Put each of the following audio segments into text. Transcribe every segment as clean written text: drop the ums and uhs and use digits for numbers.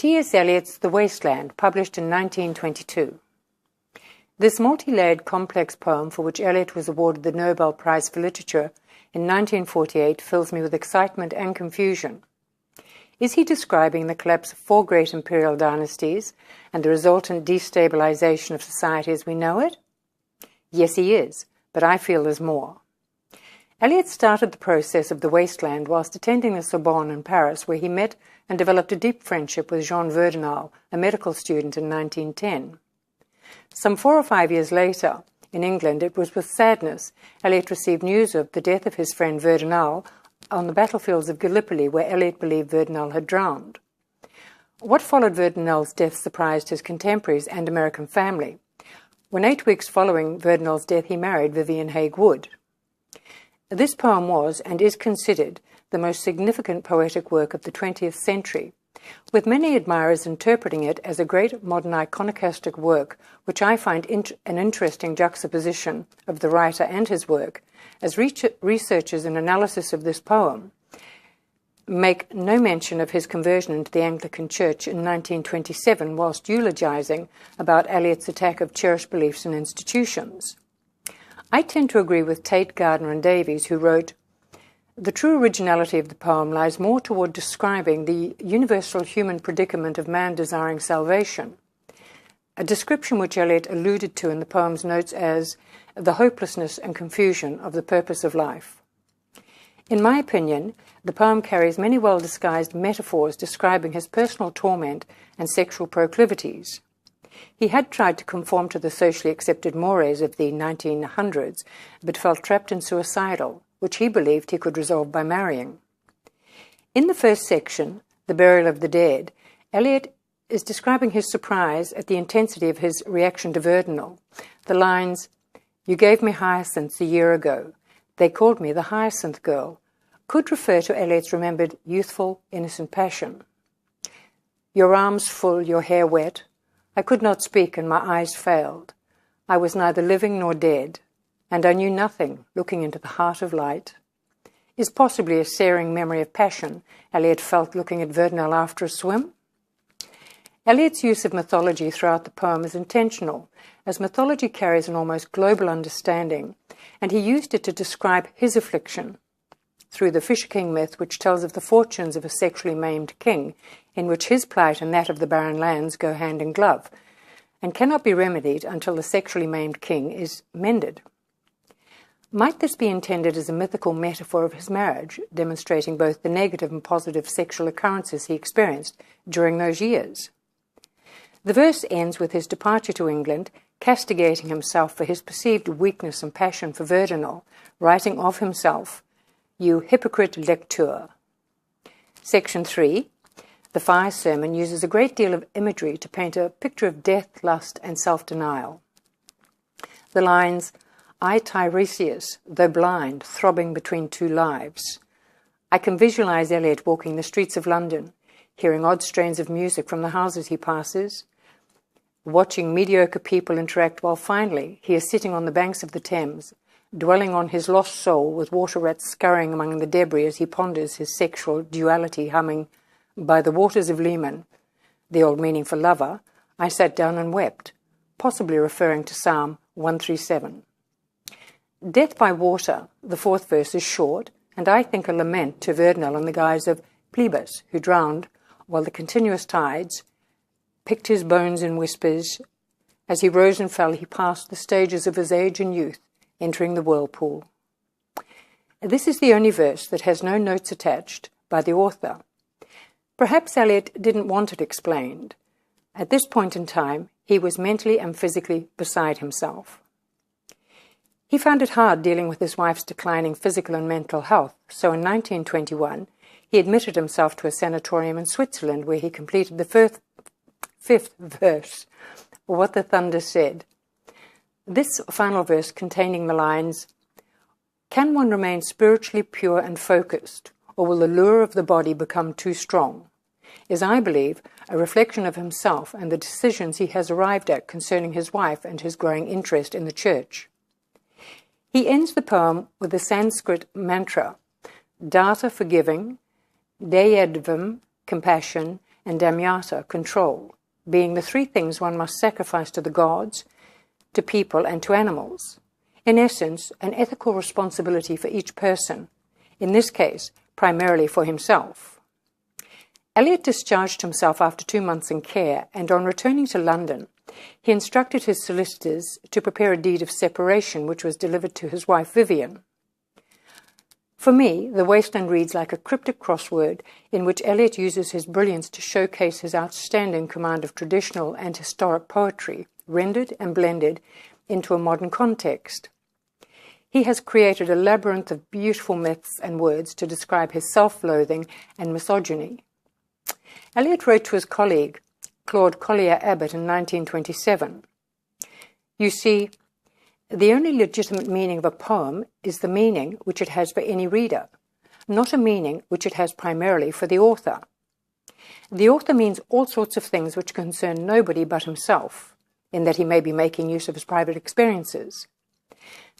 T.S. Eliot's The Wasteland, published in 1922. This multi-layered complex poem, for which Eliot was awarded the Nobel Prize for Literature in 1948, fills me with excitement and confusion. Is he describing the collapse of 4 great imperial dynasties and the resultant destabilization of society as we know it? Yes, he is, but I feel there's more. Eliot started the process of The Wasteland whilst attending the Sorbonne in Paris, where he met and developed a deep friendship with Jean Verdinal, a medical student, in 1910. Some 4 or 5 years later, in England, it was with sadness Eliot received news of the death of his friend Verdinal on the battlefields of Gallipoli, where Eliot believed Verdinal had drowned. What followed Verdinal's death surprised his contemporaries and American family. When 8 weeks following Verdinal's death, he married Vivian Haigh Wood. This poem was and is considered the most significant poetic work of the 20th century, with many admirers interpreting it as a great modern iconoclastic work, which I find an interesting juxtaposition of the writer and his work, as researchers and analysis of this poem make no mention of his conversion into the Anglican Church in 1927, whilst eulogizing about Eliot's attack of cherished beliefs and institutions. I tend to agree with Tate, Gardner, and Davies, who wrote, "The true originality of the poem lies more toward describing the universal human predicament of man desiring salvation, a description which Eliot alluded to in the poem's notes as the hopelessness and confusion of the purpose of life." In my opinion, the poem carries many well-disguised metaphors describing his personal torment and sexual proclivities. He had tried to conform to the socially accepted mores of the 1900s, but felt trapped and suicidal, which he believed he could resolve by marrying. In the first section, The Burial of the Dead, Eliot is describing his surprise at the intensity of his reaction to Verdinal. The lines, "You gave me hyacinths a year ago. They called me the Hyacinth Girl," could refer to Eliot's remembered youthful, innocent passion. "Your arms full, your hair wet. I could not speak and my eyes failed. I was neither living nor dead, and I knew nothing, looking into the heart of light," is possibly a searing memory of passion Eliot felt looking at Verdinal after a swim. Eliot's use of mythology throughout the poem is intentional, as mythology carries an almost global understanding, and he used it to describe his affliction through the Fisher King myth, which tells of the fortunes of a sexually maimed king, in which his plight and that of the barren lands go hand in glove, and cannot be remedied until the sexually maimed king is mended. Might this be intended as a mythical metaphor of his marriage, demonstrating both the negative and positive sexual occurrences he experienced during those years? The verse ends with his departure to England, castigating himself for his perceived weakness and passion for Verdinal, writing of himself, "You hypocrite lecteur." Section 3, the Fire Sermon, uses a great deal of imagery to paint a picture of death, lust, and self-denial. The lines, "I, Tiresias, though blind, throbbing between 2 lives." I can visualize Eliot walking the streets of London, hearing odd strains of music from the houses he passes, watching mediocre people interact, while finally he is sitting on the banks of the Thames, dwelling on his lost soul with water rats scurrying among the debris as he ponders his sexual duality, humming, "By the waters of Leman," the old meaning for lover, "I sat down and wept," possibly referring to Psalm 137. Death by water, the 4th verse, is short, and I think a lament to Verdinal in the guise of Plebus, who drowned, while the continuous tides picked his bones in whispers. As he rose and fell, he passed the stages of his age and youth, entering the whirlpool. This is the only verse that has no notes attached by the author. Perhaps Eliot didn't want it explained. At this point in time, he was mentally and physically beside himself. He found it hard dealing with his wife's declining physical and mental health, so in 1921, he admitted himself to a sanatorium in Switzerland, where he completed the 5th verse, "What the Thunder Said." This final verse, containing the lines, "Can one remain spiritually pure and focused, or will the lure of the body become too strong?" is, I believe, a reflection of himself and the decisions he has arrived at concerning his wife and his growing interest in the church. He ends the poem with the Sanskrit mantra, Data forgiving, Dayadvam compassion, and Damyata, control, being the three things one must sacrifice to the gods, to people, and to animals. In essence, an ethical responsibility for each person, in this case, primarily for himself. Eliot discharged himself after 2 months in care, and on returning to London, he instructed his solicitors to prepare a deed of separation, which was delivered to his wife Vivian. For me, The Wasteland reads like a cryptic crossword in which Eliot uses his brilliance to showcase his outstanding command of traditional and historic poetry, rendered and blended into a modern context. He has created a labyrinth of beautiful myths and words to describe his self-loathing and misogyny. Eliot wrote to his colleague, Claude Collier Abbott, in 1927, "You see, the only legitimate meaning of a poem is the meaning which it has for any reader, not a meaning which it has primarily for the author. The author means all sorts of things which concern nobody but himself, in that he may be making use of his private experiences.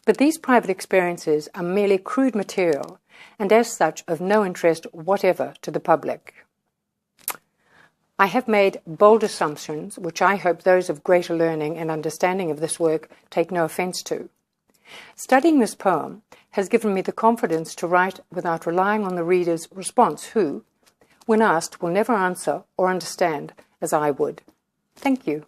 But these private experiences are merely crude material, and as such of no interest whatever to the public. I have made bold assumptions, which I hope those of greater learning and understanding of this work take no offence to. Studying this poem has given me the confidence to write without relying on the reader's response, who, when asked, will never answer or understand as I would. Thank you."